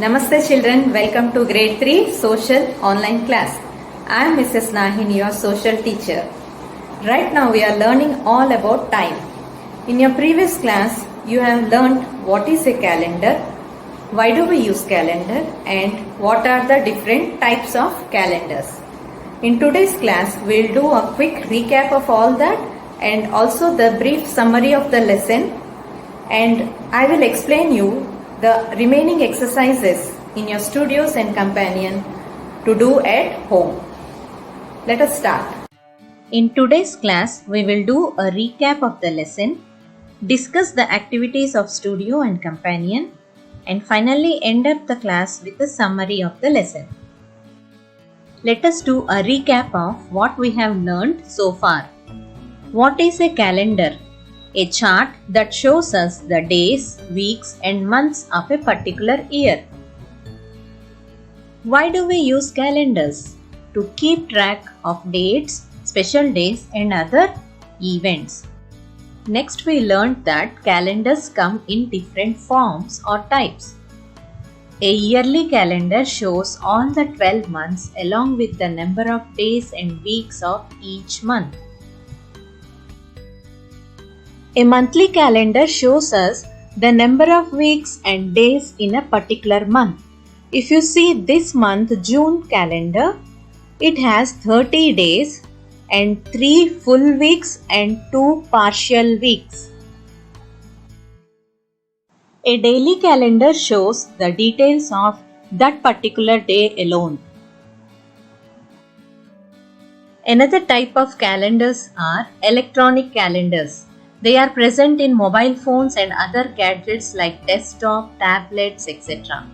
Namaste children, welcome to grade 3 social online class. I am Mrs. Nahin, your social teacher. Right now we are learning all about time. In your previous class you have learned what is a calendar, why do we use calendar and what are the different types of calendars. In today's class we will do a quick recap of all that and also the brief summary of the lesson, and I will explain you the remaining exercises in your studios and companion to do at home. Let us start. In today's class, we will do a recap of the lesson, discuss the activities of studio and companion, and finally end up the class with a summary of the lesson. Let us do a recap of what we have learned so far. What is a calendar? A chart that shows us the days, weeks and months of a particular year. Why do we use calendars? To keep track of dates, special days and other events. Next we learned that calendars come in different forms or types. A yearly calendar shows all the 12 months along with the number of days and weeks of each month. A monthly calendar shows us the number of weeks and days in a particular month. If you see this month June calendar, it has 30 days and 3 full weeks and 2 partial weeks. A daily calendar shows the details of that particular day alone. Another type of calendars are electronic calendars. They are present in mobile phones and other gadgets like desktop, tablets, etc.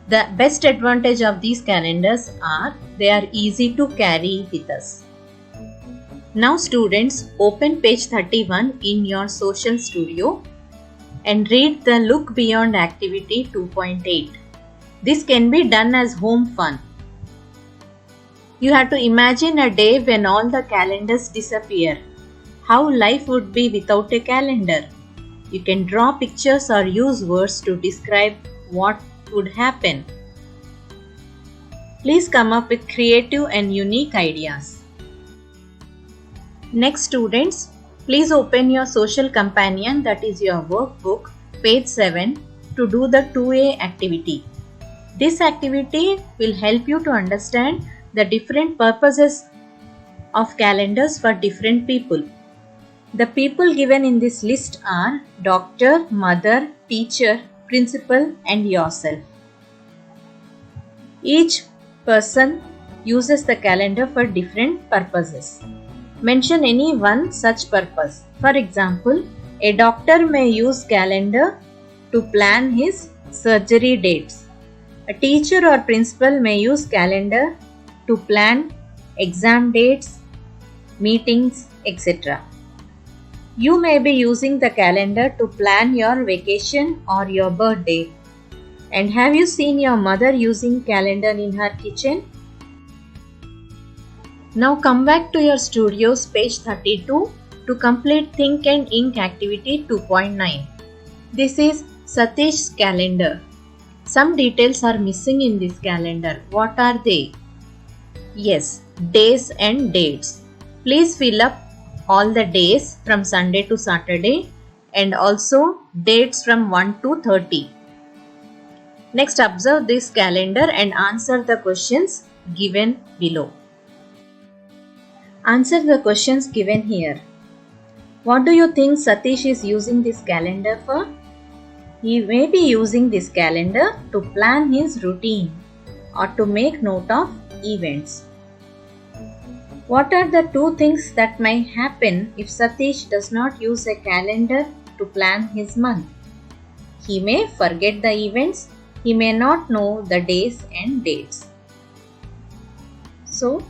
The best advantage of these calendars are they are easy to carry with us. Now students, open page 31 in your social studio and read the Look Beyond activity 2.8. This can be done as home fun. You have to imagine a day when all the calendars disappear. How life would be without a calendar. You can draw pictures or use words to describe what would happen. Please come up with creative and unique ideas. Next students, please open your social companion, that is your workbook, page 7 to do the 2A activity. This activity will help you to understand the different purposes of calendars for different people. The people given in this list are doctor, mother, teacher, principal and yourself. Each person uses the calendar for different purposes. Mention any one such purpose. For example, a doctor may use calendar to plan his surgery dates. A teacher or principal may use calendar to plan exam dates, meetings, etc. You may be using the calendar to plan your vacation or your birthday. And have you seen your mother using calendar in her kitchen? Now come back to your studios page 32 to complete Think and Ink activity 2.9. This is Satish's calendar. Some details are missing in this calendar. What are they? Yes, days and dates. Please fill up all the days from Sunday to Saturday and also dates from 1 to 30. Next, observe this calendar and answer the questions given below. Answer the questions given here. What do you think Satish is using this calendar for? He may be using this calendar to plan his routine or to make note of events. What are the two things that may happen if Satish does not use a calendar to plan his month? He may forget the events, he may not know the days and dates. So,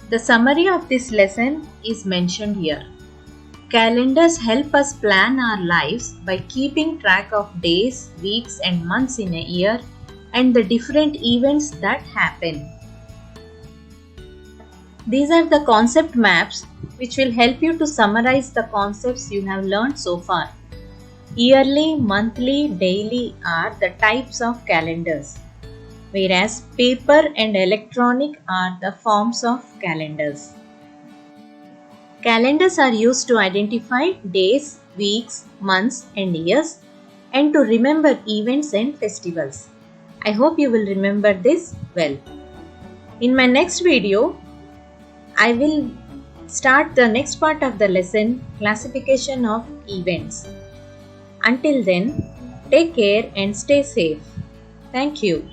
the summary of this lesson is mentioned here. Calendars help us plan our lives by keeping track of days, weeks and months in a year and the different events that happen. These are the concept maps which will help you to summarize the concepts you have learned so far. Yearly, monthly, daily are the types of calendars, whereas paper and electronic are the forms of calendars. Calendars are used to identify days, weeks, months, and years, and to remember events and festivals. I hope you will remember this well. In my next video, I will start the next part of the lesson, classification of events. Until then, take care and stay safe. Thank you.